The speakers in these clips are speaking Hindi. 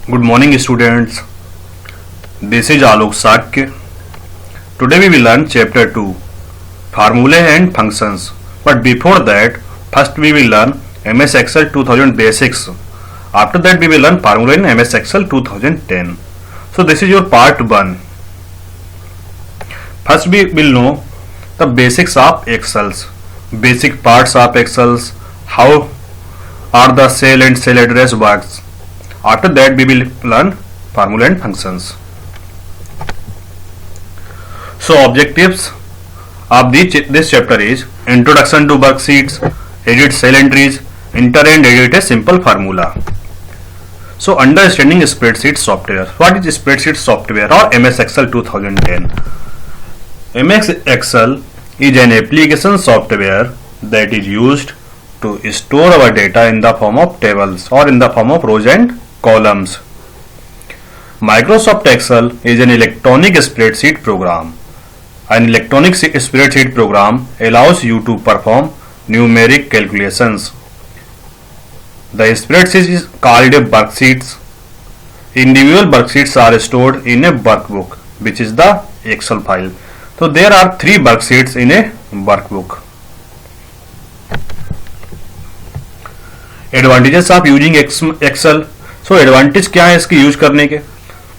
Good morning, students. This is Alok Sakya. Today we will learn chapter 2, Formulae and Functions. But before that, first we will learn MS Excel 2000 Basics. After that we will learn Formulae in MS Excel 2010. So this is your part 1. First we will know the basics of Excels. Basic parts of Excels. How are the cell and cell address works. After that we will learn formula and functions. So objectives of this chapter is introduction to worksheets, edit cell entries, enter and edit a simple formula. So understanding spreadsheet software. What is spreadsheet software or MS Excel 2010? MS Excel is an application software that is used to store our data in the form of tables or in the form of rows and columns. Microsoft Excel is an electronic spreadsheet program. An electronic spreadsheet program allows you to perform numeric calculations. The spreadsheet is called a worksheets. Individual worksheets are stored in a workbook, which is the Excel file. So there are 3 worksheets in a workbook. Advantages of using Excel. So advantage क्या है इसके यूज करने के.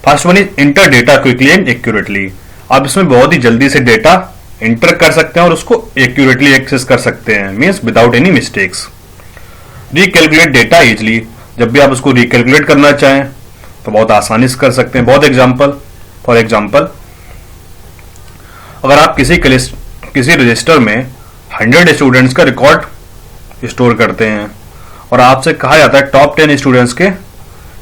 First one is inter data quickly and accurately. आप इसमें बहुत ही जल्दी से डेटा इंटर कर सकते हैं और उसको एक्यूरेटली एक्सेस कर सकते हैं, means without any mistakes. Recalculate data easily. जब भी आप उसको रिकैलकुलेट करना चाहें तो बहुत आसानी से कर सकते हैं. बहुत फॉर एग्जाम्पल अगर आप किसी रजिस्टर में 100 स्टूडेंट्स का रिकॉर्ड स्टोर करते हैं और आपसे कहा जाता है टॉप 10 स्टूडेंट्स के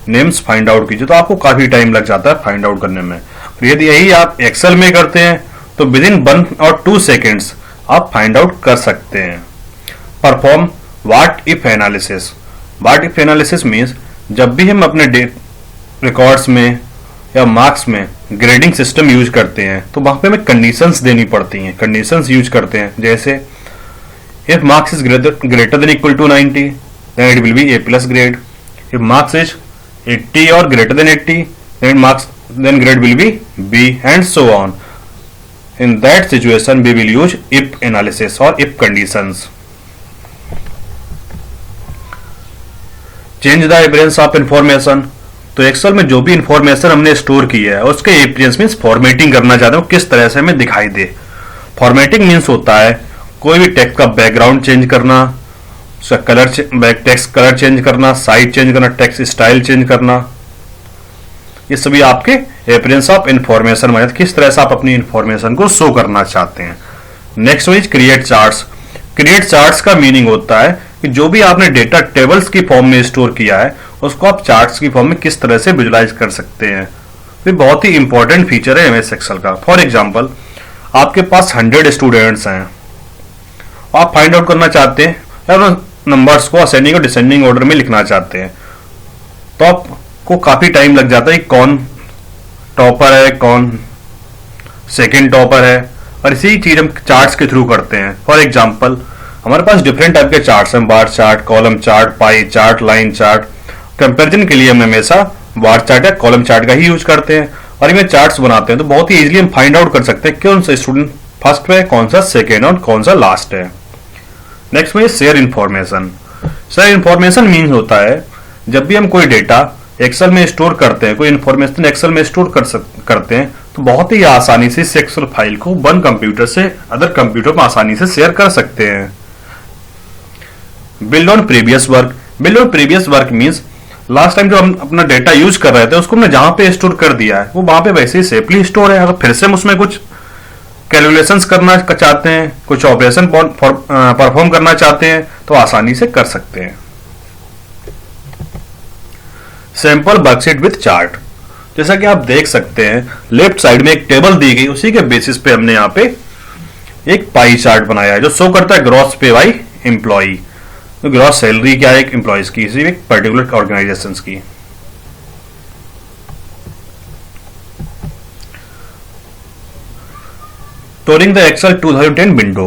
नेम्स फाइंड आउट कीजिए, तो आपको काफी टाइम लग जाता है फाइंड आउट करने में. तो यदि यही आप एक्सेल में करते हैं तो विद इन 1 और 2 सेकेंड्स आप फाइंड आउट कर सकते हैं. Perform what if analysis. What if analysis means जब भी हम अपने रिकॉर्ड्स में या मार्क्स में ग्रेडिंग सिस्टम यूज करते हैं तो वहां पे हमें कंडीशंस देनी पड़ती हैं. कंडीशंस यूज करते हैं जैसे if marks is greater than equal to 90 then it will be A plus grade. If marks is 80 or greater than 80, then grade will be B and so on. In that situation, we will use if analysis or if conditions. Change the appearance of information. तो एक्सेल में जो भी इंफॉर्मेशन हमने स्टोर की है उसके appearance मीन्स फॉर्मेटिंग करना चाहते हैं, किस तरह से हमें दिखाई दे. फॉर्मेटिंग मीन्स होता है कोई भी टेक्स्ट का बैकग्राउंड चेंज करना, टेक्स्ट कलर चेंज करना, साइज चेंज करना, टेक्स्ट स्टाइल चेंज करना. ये सभी आपके अपीयरेंस ऑफ इंफॉर्मेशन में किस तरह से आप अपनी इंफॉर्मेशन को शो करना चाहते हैं. Next is create charts. Create charts का मीनिंग होता है कि जो भी आपने डेटा टेबल्स की फॉर्म में स्टोर किया है उसको आप चार्ट्स की फॉर्म में किस तरह से विजुलाइज कर सकते हैं. ये बहुत ही इंपॉर्टेंट फीचर है एमएस एक्सेल का. फॉर एग्जाम्पल आपके पास 100 स्टूडेंट्स हैं, आप फाइंड आउट करना चाहते हैं या नंबर्स को असेंडिंग और डिसेंडिंग ऑर्डर में लिखना चाहते हैं, तो आपको काफी टाइम लग जाता है कौन टॉपर है, कौन सेकंड टॉपर है, और इसी चीज हम चार्ट्स के थ्रू करते हैं. फॉर एग्जांपल हमारे पास डिफरेंट टाइप के चार्ट्स हैं, bar chart, column chart, pie chart, line chart. Comparison के लिए हम हमेशा बार चार्ट या कॉलम चार्ट का ही यूज करते हैं और इनमें चार्ट्स बनाते हैं, तो बहुत ही इजीली हम फाइंड आउट कर सकते हैं कौन सा स्टूडेंट फर्स्ट है, कौन सा सेकेंड और कौन सा लास्ट है. नेक्स्ट में share information. Share information means होता है जब भी हम कोई डेटा एक्सेल में स्टोर करते हैं, कोई इंफॉर्मेशन एक्सेल में स्टोर करते हैं तो बहुत ही आसानी से इस एक्सेल फाइल को वन कंप्यूटर से अदर कंप्यूटर में आसानी से शेयर कर सकते हैं. Build on previous work. Build on previous work means last time जो हम अपना डेटा यूज कर रहे थे उसको हमने जहां पे स्टोर कर दिया है वो वहां पे वैसे ही सेफली स्टोर है. अगर फिर से हम उसमें कुछ कैलकुलेशंस करना चाहते हैं, कुछ ऑपरेशन परफॉर्म करना चाहते हैं तो आसानी से कर सकते हैं. Sample worksheet with chart. जैसा कि आप देख सकते हैं लेफ्ट साइड में एक टेबल दी गई, उसी के बेसिस पे हमने यहाँ पे एक पाई चार्ट बनाया है जो शो करता है ग्रॉस पे बाई एम्प्लॉई. तो ग्रॉस सैलरी क्या है एक एम्प्लॉयज की, इसी एक पर्टिकुलर ऑर्गेनाइजेशन की. Storing the Excel 2010 window.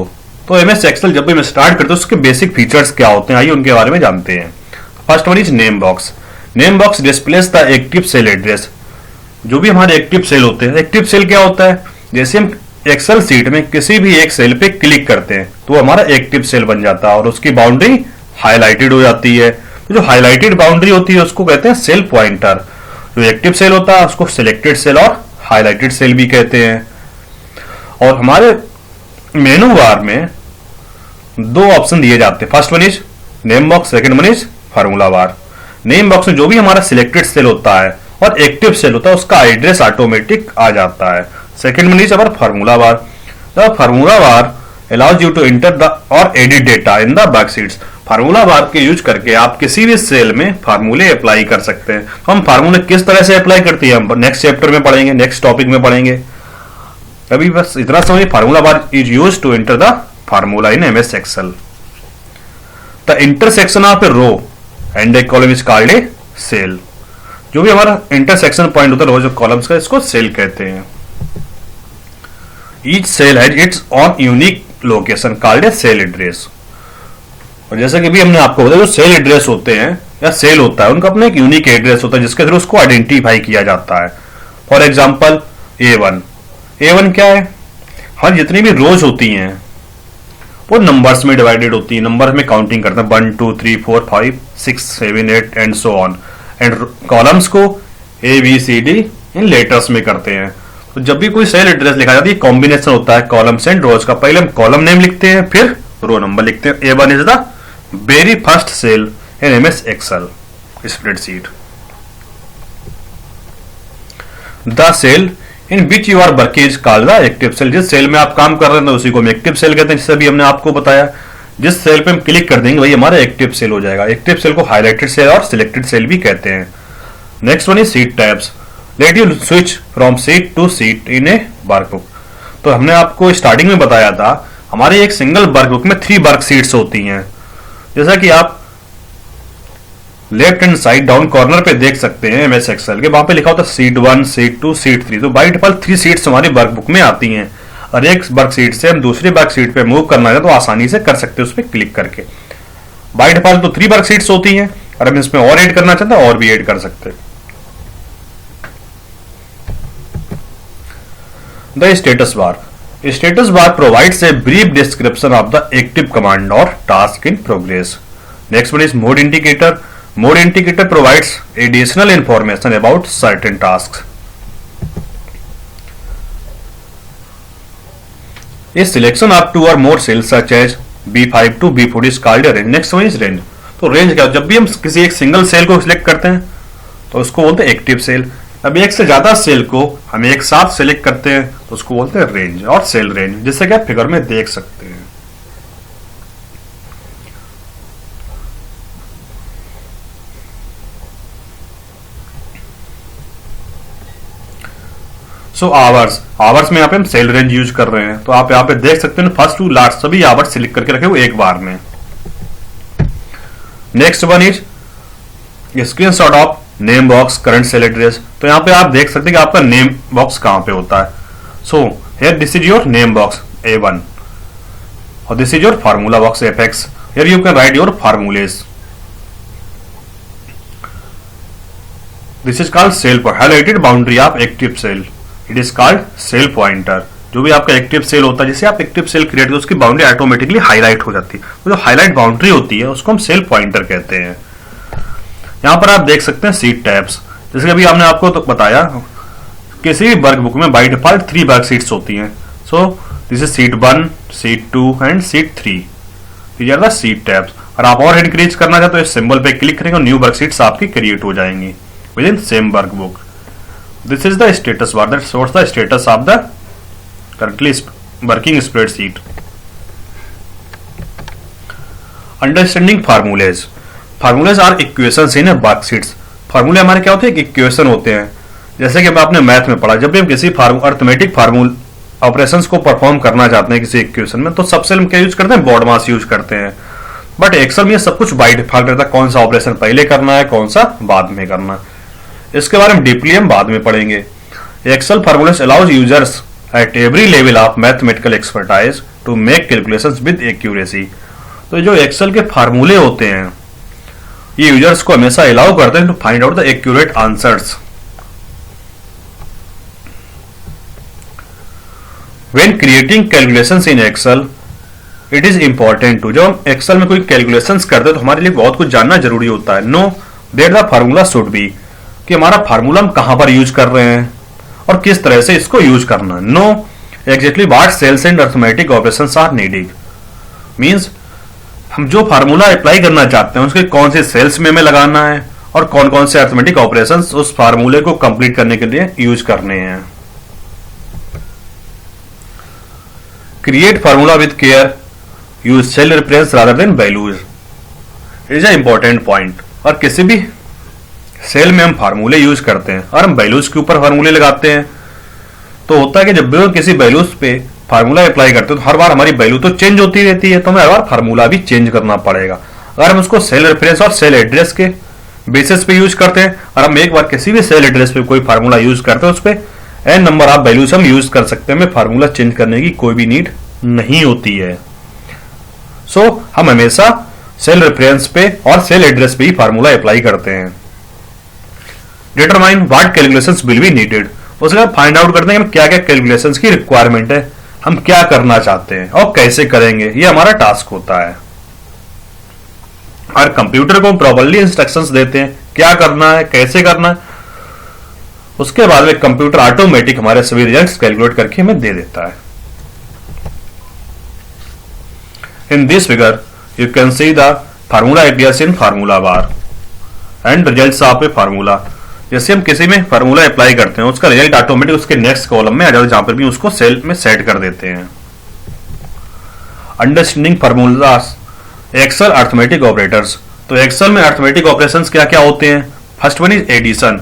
तो एमएस एक्सेल जब भी मैं स्टार्ट करता हूं उसके बेसिक फीचर्स क्या होते हैं आइए उनके बारे में जानते हैं. First one is name box. Name box displays the active cell address. जो भी हमारे एक्टिव सेल होते हैं, एक्टिव सेल क्या होता है, जैसे हम एक्सेल सीट में किसी भी एक सेल पे क्लिक करते हैं तो हमारा एक्टिव सेल बन जाता है और उसकी बाउंड्री हाईलाइटेड हो जाती है। तो जो हाईलाइटेड बाउंड्री होती है उसको कहते हैं सेल पॉइंटर। जो एक्टिव सेल होता है उसको सिलेक्टेड सेल और हाईलाइटेड सेल भी कहते हैं। और हमारे मेनू बार में दो ऑप्शन दिए जाते हैं, first one is name box, second one is formula bar. Name box में जो भी हमारा सिलेक्टेड सेल होता है और एक्टिव सेल होता है उसका एड्रेस ऑटोमेटिक आ जाता है। Second one is our formula bar. The formula bar allows you to enter the और edit data in the worksheets. Formula bar के यूज करके आप किसी भी सेल में फार्मूले अप्लाई कर सकते हैं। तो हम फार्मूले किस तरह से अप्लाई करते हैं हम नेक्स्ट चैप्टर में पढ़ेंगे, नेक्स्ट टॉपिक में पढ़ेंगे। अभी बस इतना समझिए, formula bar is use to enter the formula in MS Excel. The intersection of a row and a column is called a cell. जो भी हमारा इंटरसेक्शन पॉइंट होता है रोज कॉलम्स का, इसको सेल कहते हैं। Each cell has its own unique location called a cell address. और जैसा कि भी हमने आपको बताया, जो सेल एड्रेस होते हैं या सेल होता है उनका अपना एक यूनिक एड्रेस होता है जिसके थ्रू उसको आइडेंटिफाई किया जाता है। फॉर एग्जांपल A1, A1 क्या है, हर जितनी भी रोज होती हैं वो नंबर्स में डिवाइडेड होती है, नंबर में काउंटिंग करते हैं 1 2 3 4 5 6 7 8 and so on. And columns को ABCD इन लेटर्स में करते हैं। तो जब भी कोई सेल एड्रेस लिखा जाता है कॉम्बिनेशन होता है कॉलम्स एंड रोज का। पहले हम कॉलम नेम लिखते हैं फिर रो नंबर लिखते हैं। A1 is the very first cell in MS Excel spreadsheet. The cell in which you are working is called the active cell. जिस सेल में आप काम कर रहे हैं उसी को हम एक्टिव सेल कहते हैं। जैसे भी हमने आपको बताया, जिस सेल पे हम क्लिक कर देंगे वही हमारा एक्टिव सेल हो जाएगा। एक्टिव सेल को हाईलाइटेड सेल और सिलेक्टेड सेल भी कहते हैं। Next one is sheet tabs. Let you switch from sheet to sheet in a workbook. तो हमने आपको स्टार्टिंग में बताया था हमारे एक सिंगल वर्कबुक में 3 वर्क सीट्स होती हैं। जैसा कि आप left hand side down corner पे देख सकते हैं एमएस एक्सेल के, वहां पे लिखा होता है सीट 1, सीट 2, सीट 3। तो बाय डिफॉल्ट 3 सीट्स हमारी वर्कबुक में आती हैं और एक वर्क सीट से हम दूसरी वर्क सीट पे मूव करना है तो आसानी से कर सकते हैं उस पर क्लिक करके। बाय डिफॉल्ट तो 3 वर्क सीट्स होती हैं और हम इसमें और ऐड करना चाहते हैं और भी ऐड कर सकते हैं। The status bar. Status bar provides a brief description of the active command और task in progress. Next one is mode indicator. Mode indicator provides additional information about certain tasks. A selection of 2 or more cells such as B5 to B4 is called a range. Next one is range. तो रेंज क्या, जब भी हम किसी एक सिंगल सेल को सिलेक्ट करते हैं तो उसको बोलते हैं एक्टिव सेल। अब एक से ज्यादा सेल को हम एक साथ सिलेक्ट करते हैं तो उसको बोलते हैं रेंज और सेल रेंज, जिससे कि आप फिगर में देख सकते हैं। सो आवर्स में यहाँ पे हम सेल रेंज यूज कर रहे हैं। तो आप यहाँ पे देख सकते हैं फर्स्ट टू लास्ट सभी आवर्स सिलेक्ट करके रखे हुए एक बार में। Next one is screenshot of name box current cell address. तो यहाँ पे आप देख सकते हैं कि आपका नेम बॉक्स कहां पे होता है। So here this is your name box A1 और this is your formula box FX। Here you can write your formulas. This is called cell पर highlighted boundary of active cell. It is called cell pointer. जो भी आपका एक्टिव सेल होता है, जैसे आप एक्टिव सेल क्रिएट करते उसकी बाउंड्री ऑटोमेटिकली हाईलाइट हो जाती है। तो जो हाईलाइट बाउंड्री होती है उसको हम सेल पॉइंटर कहते हैं। यहां पर आप देख सकते हैं सीट टैब्स। जैसे अभी हमने आपको तो बताया किसी भी वर्कबुक में बाय डिफॉल्ट 3 वर्क सीट्स होती हैं। So this is sheet 1, sheet 2 and sheet 3। These are the sheet tabs. और आप और इंक्रीज करना चाहते हो इस सिंबल पे क्लिक करेंगे और न्यू वर्क सीट्स आपकी क्रिएट हो जाएंगी with in same workbook. This is the status bar that shows the status of the currently working spreadsheet. Understanding formulas. Formulas are equations in a worksheets. फार्मूले हमारे क्या होते हैं, इक्वेशन होते हैं। जैसे कि आपने मैथ में पढ़ा, जब भी हम किसी अर्थमेटिक फार्मूल ऑपरेशंस को परफॉर्म करना चाहते हैं किसी इक्वेशन में तो सबसे हम क्या यूज करते हैं, बॉड मास यूज करते हैं। बट एक्सेल में सब कुछ बाय डिफॉल्ट रहता है, कौन सा ऑपरेशन पहले करना है कौन सा बाद में करना है। इसके बारे में डीपली हम बाद में पढ़ेंगे। Excel formulas allows users at every level of mathematical expertise to make calculations with accuracy. तो जो एक्सेल के फार्मूले होते हैं ये यूजर्स को हमेशा अलाउ करते हैं to find out the accurate answers. When creating calculations in Excel it is important to, जब हम एक्सेल में कोई कैलकुलेशंस करते हैं तो हमारे लिए बहुत कुछ जानना जरूरी होता है। Know that the formula should be, कि हमारा फार्मूला हम कहां पर यूज कर रहे हैं और किस तरह से इसको यूज करना है। Know exactly what cells and arithmetic operations are needed, means हम जो फार्मूला अप्लाई करना चाहते हैं उसके कौन से सेल्स में हमें लगाना है और कौन कौन से अरिथमेटिक ऑपरेशंस उस फार्मूले को कंप्लीट करने के लिए यूज करने हैं। Create formula with care, use cell reference rather than values, it is a important point. और किसी भी सेल में हम फार्मूले यूज करते हैं और हम वैल्यूज के ऊपर फार्मूले लगाते हैं तो होता है कि जब भी हम किसी वैल्यूज पे फार्मूला अप्लाई करते हैं तो हर बार हमारी वैल्यू तो चेंज होती रहती है, तो हमें हर बार फार्मूला भी चेंज करना पड़ेगा। अगर हम उसको सेल रेफरेंस और सेल एड्रेस के बेसिस पे यूज करते हैं और हम एक बार किसी भी सेल एड्रेस पे कोई फार्मूला यूज करते हैं उस पर एन नंबर ऑफ वैल्यूज हम यूज कर सकते हैं, हमें फार्मूला चेंज करने की कोई भी नीड नहीं होती है। सो हम हमेशा सेल रेफरेंस पे और सेल एड्रेस पे ही फार्मूला अप्लाई करते हैं। Determine what calculations will be needed, उसके बाद फाइंड आउट करते हैं कि क्या क्या कैलकुलेशंस की रिक्वायरमेंट है, हम क्या करना चाहते हैं और कैसे करेंगे, ये हमारा टास्क होता है। और कंप्यूटर को हम प्रॉपरली इंस्ट्रक्शंस देते हैं क्या करना है, कैसे करना है, उसके बाद में कंप्यूटर ऑटोमेटिक हमारे सभी रिजल्ट्स कैलकुलेट करके हमें दे देता है। In this figure, you can see the formula appears in formula bar and results of a formula। जैसे हम किसी में फार्मूला अप्लाई करते हैं उसका रिजल्ट ऑटोमेटिक उसके नेक्स्ट कॉलम में आ जाता है जहां पर भी उसको सेल में सेट कर देते हैं। Understanding formulas Excel arithmetic operators, तो एक्सेल में अरिथमेटिक ऑपरेशंस क्या क्या होते हैं। First one is addition,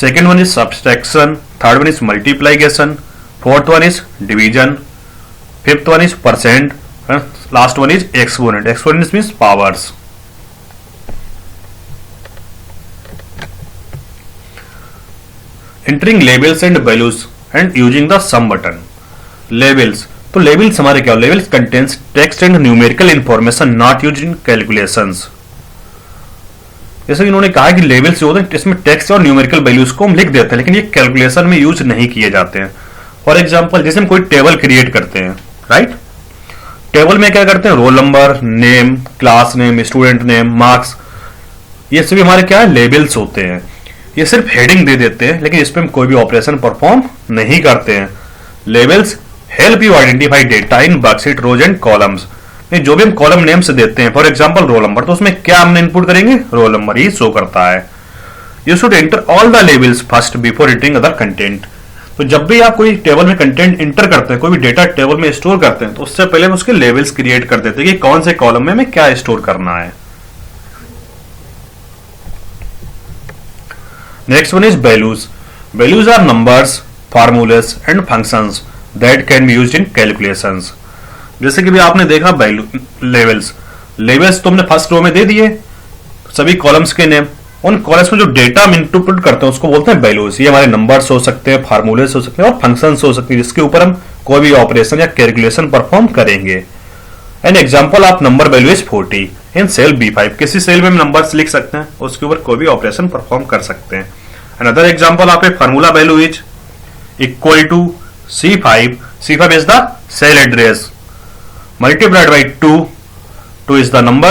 second one is subtraction, third one is multiplication, fourth one is division, fifth one is percent, last one is exponent. Exponent means powers. Entering labels and values and using the sum button. Labels, तो लेबल्स हमारे क्या, labels contains text and numerical information not used in calculations. जैसे इन्होंने कहा कि लेबल्स जो होते हैं इसमें टेक्स्ट और न्यूमेरिकल वैल्यूज को हम लिख देते हैं लेकिन ये कैलकुलेशन में यूज नहीं किए जाते हैं। फॉर एग्जाम्पल जैसे हम कोई टेबल क्रिएट करते हैं, राइट, टेबल में क्या करते हैं, roll number, name, class name, student name, marks, ये सभी हमारे क्या है, लेबल्स होते हैं। ये सिर्फ हेडिंग दे देते हैं लेकिन इस पर हम कोई भी ऑपरेशन परफॉर्म नहीं करते हैं। Labels help you identify data in worksheet rows and columns. जो भी हम कॉलम नेम से देते हैं, फॉर एग्जांपल रोल नंबर, तो उसमें क्या हमने इनपुट करेंगे, रोल नंबर ही शो करता है। You should enter all the labels first before entering other content. तो जब भी आप कोई टेबल में कंटेंट इंटर करते हैं, कोई भी डेटा टेबल में स्टोर करते हैं, तो उससे पहले हम उसके लेबल्स क्रिएट कर देते हैं कि कौन से कॉलम में हमें क्या स्टोर करना है। Next one is values. Values are numbers, formulas and functions that can be used in calculations. जैसे कि भी आपने देखा वैल्यू लेवल्स, लेवल्स तो हमने फर्स्ट रो में दे दिए सभी कॉलम्स के नेम, उन कॉलम्स में जो डेटा हम इनपुट करते हैं उसको बोलते हैं वैल्यूज। ये हमारे नंबर्स हो सकते हैं, फार्मूलेस हो सकते हैं और फंक्शंस हो सकते हैं जिसके ऊपर हम कोई भी ऑपरेशन या कैलकुलेशन परफॉर्म करेंगे। An example of number value is 40 in cell B5। किसी सेल में हम नंबर्स लिख सकते हैं, उसके ऊपर कोई भी ऑपरेशन परफॉर्म कर सकते हैं। Another example of a formula value is equal to C5। C5 is the cell address multiplied by 2, 2 is the number,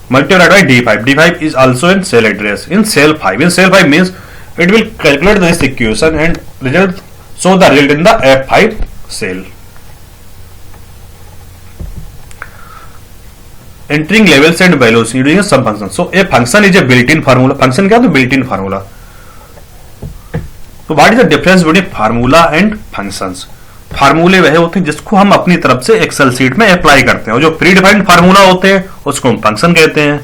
multiplied by D5, D5 is also in cell address, in cell 5. In cell 5 means it will calculate this equation and result, show the result in the F5 cell. Entering labels and values using some function. So a function is a built-in formula. Function क्या है, तो built-in formula. So what is the difference between formula and functions? फार्मूले वह होते हैं जिसको हम अपनी तरफ से एक्सेल शीट में अप्लाई करते हैं और जो प्री डिफाइंड फार्मूला होते हैं उसको हम फंक्शन कहते हैं।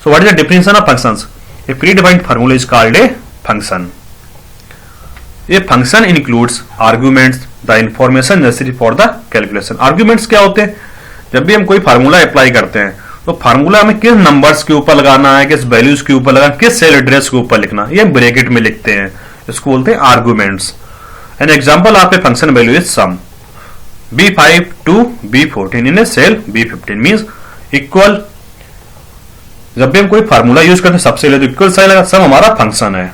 So what is the definition of functions? A pre defined formula is called a function. A function includes arguments the information necessary for the calculation. Arguments क्या होते हैं? जब भी हम कोई फार्मूला अप्लाई करते हैं तो फार्मूला हमें किस नंबर्स के ऊपर लगाना है, किस वैल्यूज के ऊपर लगाना, किस सेल एड्रेस के ऊपर लिखना, ये ब्रैकेट में लिखते हैं, इसको बोलते हैं arguments. An example of a function value is sum B5 to B14 in a cell B15 means equal जब भी हम कोई फार्मूला यूज करते हैं सबसे पहले तो इक्वल साइन लगा, सब हमारा फंक्शन है।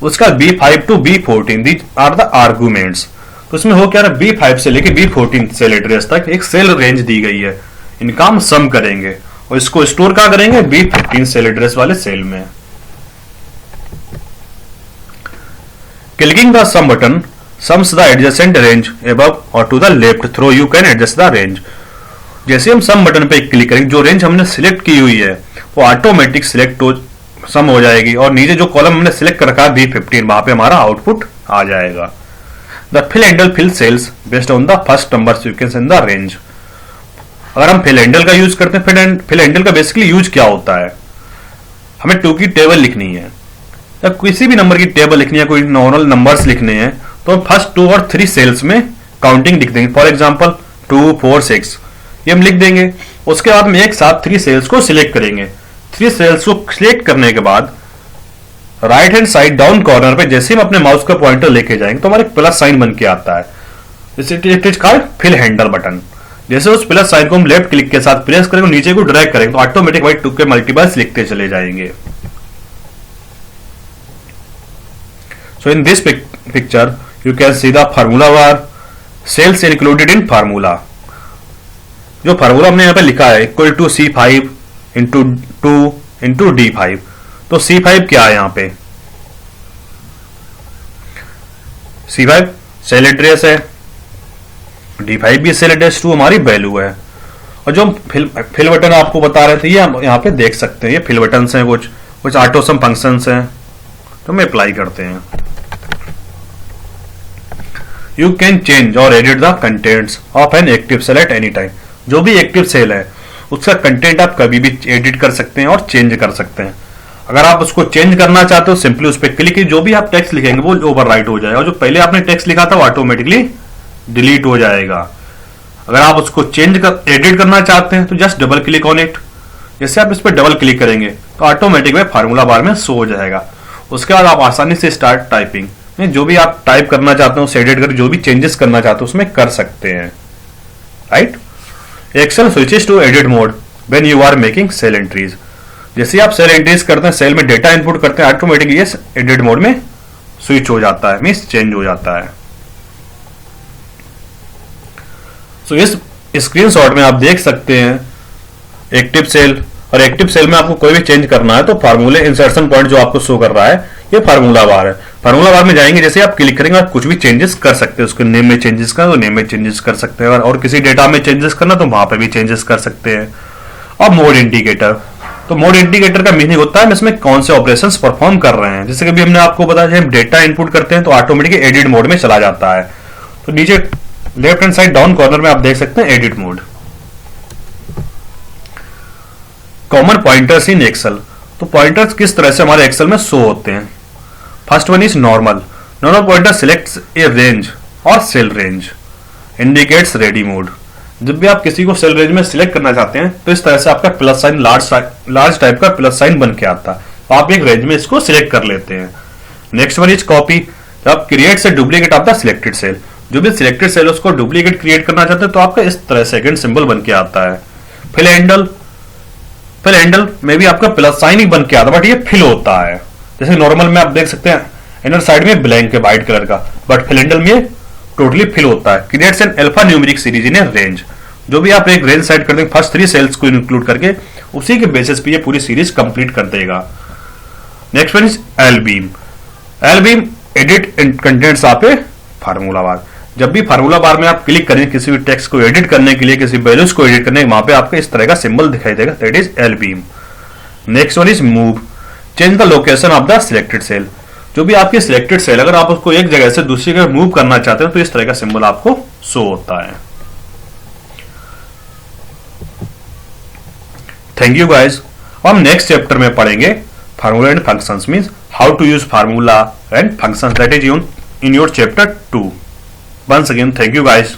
उसका B5 to B14 these are the arguments. तो इसमें हो क्या रहा है, B5 से लेके B14 सेल एड्रेस तक एक सेल रेंज दी गई है, इनका हम सम करेंगे और इसको स्टोर कहां करेंगे, B15 सेल एड्रेस वाले सेल में। Clicking the sum button sums the adjacent range above or to the left through you can adjust the range। जैसे हम सम बटन पे क्लिक करेंगे, जो रेंज हमने सिलेक्ट की हुई है वो ऑटोमेटिक सिलेक्ट हो सम हो जाएगी और नीचे जो कॉलम हमने सिलेक्ट कर रखा है B15 वहां पे हमारा आउटपुट आ जाएगा। The fill handle fill cells based on the first number sequence in the range. अगर हम फिल हैंडल का यूज करते हैं, फिल हैंडल का बेसिकली यूज क्या होता है, हमें 2 की टेबल लिखनी है या किसी भी नंबर की टेबल लिखनी है, कोई नॉर्मल नंबर्स लिखने हैं, तो हम फर्स्ट 2 और 3 सेल्स में काउंटिंग लिख देंगे। फॉर एग्जांपल 2, 4, 6 ये हम लिख देंगे। उसके बाद में एक साथ 3 सेल्स को सिलेक्ट करेंगे। 3 सेल्स को सिलेक्ट करने के बाद right hand side down corner पे जैसे हम अपने माउस का पॉइंटर लेके जाएंगे तो हमारे प्लस साइन बन के आता है, it is called fill handle button. जैसे उस प्लस साइन को हम लेफ्ट क्लिक के साथ प्रेस करेंगे, नीचे को ड्रैग करेंगे तो ऑटोमेटिक वाइट 2 के मल्टीपल्स लिखते चले जाएंगे। So in this picture you can see the formula bar cells included in formula। जो फार्मूला हमने यहाँ पे लिखा है equal to C5 into 2 into D5। तो C5 क्या है यहाँ पे, C5 सेल एड्रेस है, D5 भी सेल एड्रेस 2 हमारी वैल्यू है। और जो हम फिल बटन आपको बता रहे थे ये हम यहाँ पे देख सकते हैं, ये फिल बटन हैं, कुछ ऑटो सम फंक्शंस हैं, तो हम अप्लाई करते हैं। You can change or edit the contents of an active cell at any time। जो भी एक्टिव सेल है उसका कंटेंट आप कभी भी एडिट कर सकते हैं और चेंज कर सकते हैं। अगर आप उसको चेंज करना चाहते हो सिंपली उस पर क्लिक कीजिए, जो भी आप टेक्स्ट लिखेंगे वो ओवरराइट हो जाएगा और जो पहले आपने टेक्स्ट लिखा था वो ऑटोमेटिकली डिलीट हो जाएगा। अगर आप उसको एडिट करना चाहते हैं तो just double click on it. जैसे आप इस पर डबल क्लिक करेंगे तो ऑटोमेटिक में फार्मूला बार में शो हो जाएगा। उसके बाद आप आसानी से स्टार्ट टाइपिंग में जो भी आप टाइप करना चाहते हो उसे एडिट कर, जो भी चेंजेस करना चाहते हो उसमें कर सकते हैं, right. Excel switches to edit mode when you are making cell entries. जैसे आप सेल एंट्रीज करते हैं, सेल में डेटा इनपुट करते हैं, ऑटोमेटिकली ये एडिट मोड में स्विच हो जाता है, मींस चेंज हो जाता है। सो इस स्क्रीनशॉट में आप देख सकते हैं एक्टिव सेल, और एक्टिव सेल में आपको कोई भी चेंज करना है तो फार्मूले इंसर्शन पॉइंट जो आपको शो कर रहा है ये फार्मूला बार है। फार्मूला बार में जाएंगे, जैसे आप क्लिक करेंगे आप कुछ भी चेंजेस कर सकते हैं, उसके नेम में चेंजेस करना तो नेम में चेंजेस कर सकते हैं, और किसी डेटा में चेंजेस करना तो वहां पे भी चेंजेस कर सकते हैं। और मोड इंडिकेटर, तो मोड इंडिकेटर का मीनिंग होता है इसमें कौन से ऑपरेशंस परफॉर्म कर रहे हैं। जैसे कि हमने आपको बताया हम डेटा इनपुट करते हैं तो ऑटोमेटिक एडिट मोड में चला जाता है। तो नीचे left hand side down corner में आप देख सकते हैं edit mode. Common pointers in Excel, तो पॉइंटर्स किस तरह से हमारे एक्सेल में शो होते हैं। First one is normal pointer selects a range और cell range, indicates ready mode. जब भी आप किसी को सेल रेंज में सिलेक्ट करना चाहते हैं तो इस तरह से आपका प्लस साइन लार्ज टाइप का प्लस साइन बन के आता है, तो आप एक रेंज में इसको सिलेक्ट कर लेते हैं। नेक्स्ट वन इज कॉपी, आप creates a duplicate of the selected cell. जो भी सिलेक्टेड सेल उसको डुप्लीकेट क्रिएट करना चाहते हैं तो आपका इस तरह सेकंड सिंबल बन के आता है। फिल हैंडल में भी आपका प्लस साइन ही बन के आता है, बट ये फिल होता है। जैसे नॉर्मल में आप देख सकते हैं इनर साइड में ब्लैंक है व्हाइट कलर का, बट फिल हैंडल में टोटली फिल होता है। Creates an alpha numeric series in A range, जो भी आप एक रेंज सेट कर देंगे फर्स्ट 3 सेल्स को इंक्लूड करके उसी के बेसिस पे ये पूरी सीरीज कंप्लीट कर देगा। Next one is L beam edit contents of a formula बार। जब भी फार्मूला बार में आप क्लिक करें किसी भी टेक्स्ट को एडिट करने के लिए, किसी वैल्यूज को एडिट करने, वहां पे आपको इस तरह का सिंबल दिखाई देगा, that is L beam. Next one is move, change the location of the selected cell. जो भी आपकी सिलेक्टेड सेल अगर आप उसको एक जगह से दूसरी जगह मूव करना चाहते हो तो इस तरह का सिंबल आपको शो होता है। Thank you guys. हम नेक्स्ट चैप्टर में पढ़ेंगे formula and functions, means how to use formula and functions, that is in your chapter 2। Once again, thank you guys.